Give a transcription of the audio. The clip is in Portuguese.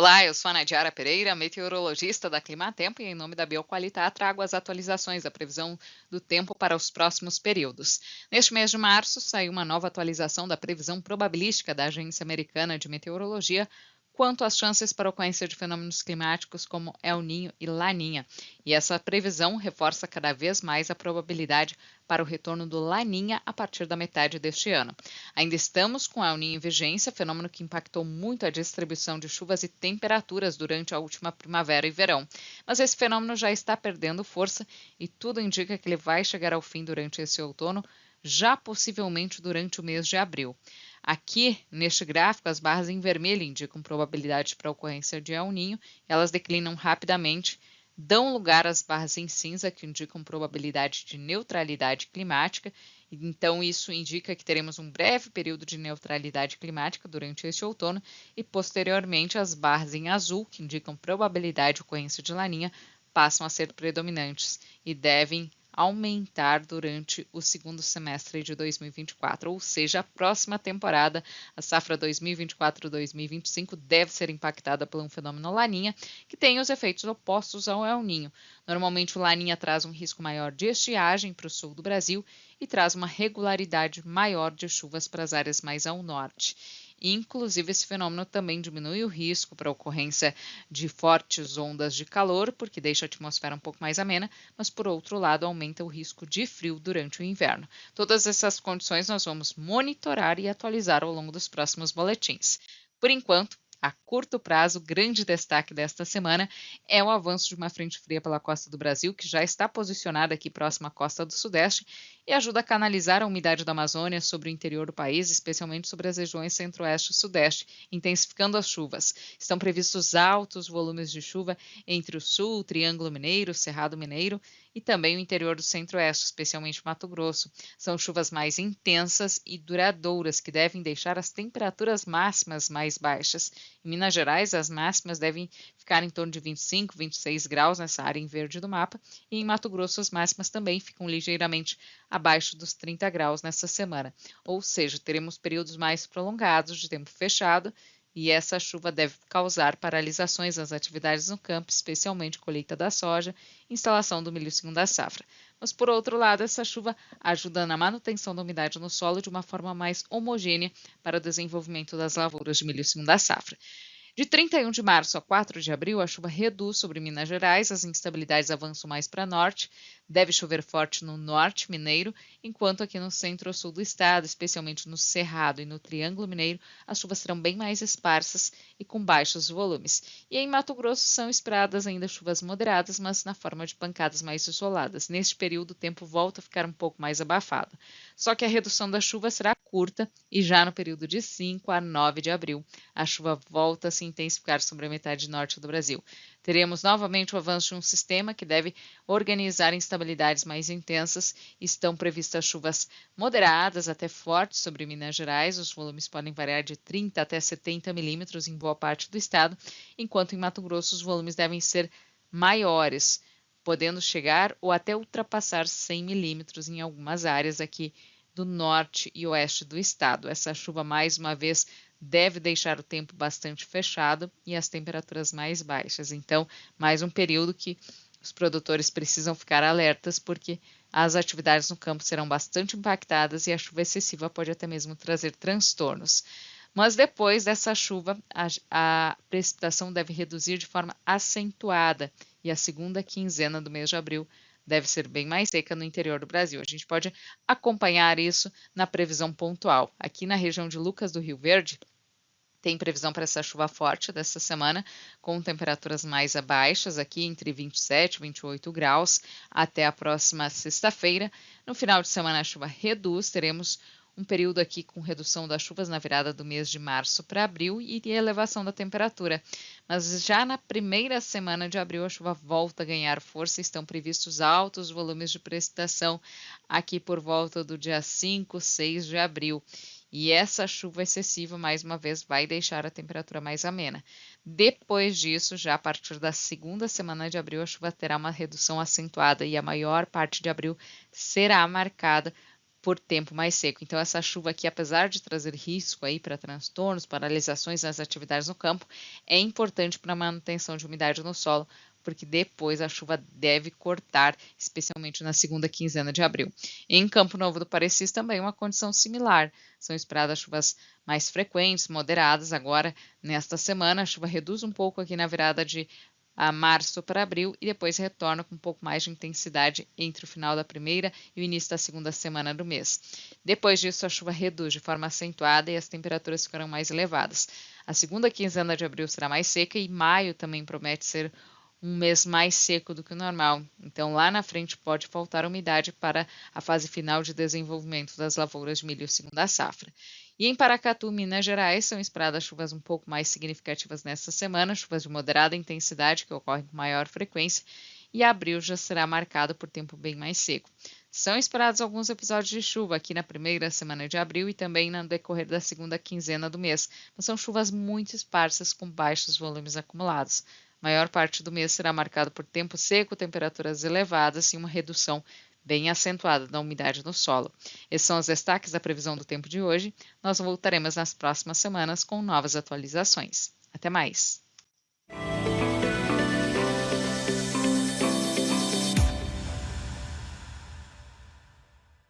Olá, eu sou a Nadiara Pereira, meteorologista da Climatempo, e em nome da Bioqualitar trago as atualizações da previsão do tempo para os próximos períodos. Neste mês de março, saiu uma nova atualização da previsão probabilística da Agência Americana de Meteorologia quanto às chances para ocorrência de fenômenos climáticos como El Niño e Laninha. E essa previsão reforça cada vez mais a probabilidade para o retorno do Laninha a partir da metade deste ano. Ainda estamos com El Niño em vigência, fenômeno que impactou muito a distribuição de chuvas e temperaturas durante a última primavera e verão. Mas esse fenômeno já está perdendo força e tudo indica que ele vai chegar ao fim durante esse outono, já possivelmente durante o mês de abril. Aqui, neste gráfico, as barras em vermelho indicam probabilidade para a ocorrência de El Niño, elas declinam rapidamente, dão lugar às barras em cinza, que indicam probabilidade de neutralidade climática. Então, isso indica que teremos um breve período de neutralidade climática durante este outono e, posteriormente, as barras em azul, que indicam probabilidade de ocorrência de laninha, passam a ser predominantes e devem aumentar durante o segundo semestre de 2024, ou seja, a próxima temporada, a safra 2024-2025, deve ser impactada por um fenômeno Laninha, que tem os efeitos opostos ao El Niño. Normalmente o Laninha traz um risco maior de estiagem para o sul do Brasil e traz uma regularidade maior de chuvas para as áreas mais ao norte. Inclusive, esse fenômeno também diminui o risco para a ocorrência de fortes ondas de calor, porque deixa a atmosfera um pouco mais amena, mas, por outro lado, aumenta o risco de frio durante o inverno. Todas essas condições nós vamos monitorar e atualizar ao longo dos próximos boletins. Por enquanto, a curto prazo, o grande destaque desta semana é o avanço de uma frente fria pela costa do Brasil, que já está posicionada aqui próxima à costa do Sudeste e ajuda a canalizar a umidade da Amazônia sobre o interior do país, especialmente sobre as regiões Centro-Oeste e Sudeste, intensificando as chuvas. Estão previstos altos volumes de chuva entre o Sul, o Triângulo Mineiro, o Cerrado Mineiro e também o interior do Centro-Oeste, especialmente Mato Grosso. São chuvas mais intensas e duradouras que devem deixar as temperaturas máximas mais baixas. Em Minas Gerais, as máximas devem ficar em torno de 25, 26 graus nessa área em verde do mapa, e em Mato Grosso as máximas também ficam ligeiramente abaixo dos 30 graus nessa semana. Ou seja, teremos períodos mais prolongados de tempo fechado, e essa chuva deve causar paralisações nas atividades no campo, especialmente colheita da soja e instalação do milho segunda safra. Mas, por outro lado, essa chuva ajuda na manutenção da umidade no solo de uma forma mais homogênea para o desenvolvimento das lavouras de milho segunda safra. De 31 de março a 4 de abril, a chuva reduz sobre Minas Gerais, as instabilidades avançam mais para norte, deve chover forte no norte mineiro, enquanto aqui no centro-sul do estado, especialmente no Cerrado e no Triângulo Mineiro, as chuvas serão bem mais esparsas e com baixos volumes. E em Mato Grosso são esperadas ainda chuvas moderadas, mas na forma de pancadas mais isoladas. Neste período, o tempo volta a ficar um pouco mais abafado. Só que a redução da chuva será curta e já no período de 5 a 9 de abril, a chuva volta a se intensificar sobre a metade norte do Brasil. Teremos novamente o avanço de um sistema que deve organizar instabilidades mais intensas. Estão previstas chuvas moderadas até fortes sobre Minas Gerais. Os volumes podem variar de 30 até 70 milímetros em boa parte do estado, enquanto em Mato Grosso os volumes devem ser maiores, podendo chegar ou até ultrapassar 100 milímetros em algumas áreas aqui do norte e oeste do estado. Essa chuva, mais uma vez, deve deixar o tempo bastante fechado e as temperaturas mais baixas. Então, mais um período que os produtores precisam ficar alertas, porque as atividades no campo serão bastante impactadas e a chuva excessiva pode até mesmo trazer transtornos. Mas depois dessa chuva, a precipitação deve reduzir de forma acentuada e a segunda quinzena do mês de abril deve ser bem mais seca no interior do Brasil. A gente pode acompanhar isso na previsão pontual. Aqui na região de Lucas do Rio Verde, tem previsão para essa chuva forte dessa semana, com temperaturas mais baixas, aqui entre 27 e 28 graus, até a próxima sexta-feira. No final de semana, a chuva reduz, teremos um período aqui com redução das chuvas na virada do mês de março para abril e elevação da temperatura. Mas já na primeira semana de abril, a chuva volta a ganhar força, estão previstos altos volumes de precipitação aqui por volta do dia 5, 6 de abril. E essa chuva excessiva, mais uma vez, vai deixar a temperatura mais amena. Depois disso, já a partir da segunda semana de abril, a chuva terá uma redução acentuada e a maior parte de abril será marcada por tempo mais seco. Então, essa chuva aqui, apesar de trazer risco aí para transtornos, paralisações nas atividades no campo, é importante para a manutenção de umidade no solo, porque depois a chuva deve cortar, especialmente na segunda quinzena de abril. Em Campo Novo do Parecis também uma condição similar. São esperadas chuvas mais frequentes, moderadas. Agora, nesta semana, a chuva reduz um pouco aqui na virada de março para abril e depois retorna com um pouco mais de intensidade entre o final da primeira e o início da segunda semana do mês. Depois disso, a chuva reduz de forma acentuada e as temperaturas ficarão mais elevadas. A segunda quinzena de abril será mais seca e maio também promete ser um mês mais seco do que o normal. Então, lá na frente pode faltar umidade para a fase final de desenvolvimento das lavouras de milho segunda safra. E em Paracatu, Minas Gerais, são esperadas chuvas um pouco mais significativas nesta semana, chuvas de moderada intensidade que ocorrem com maior frequência, e abril já será marcado por tempo bem mais seco. São esperados alguns episódios de chuva aqui na primeira semana de abril e também no decorrer da segunda quinzena do mês, mas são chuvas muito esparsas com baixos volumes acumulados. A maior parte do mês será marcado por tempo seco, temperaturas elevadas e uma redução bem acentuada da umidade no solo. Esses são os destaques da previsão do tempo de hoje. Nós voltaremos nas próximas semanas com novas atualizações. Até mais!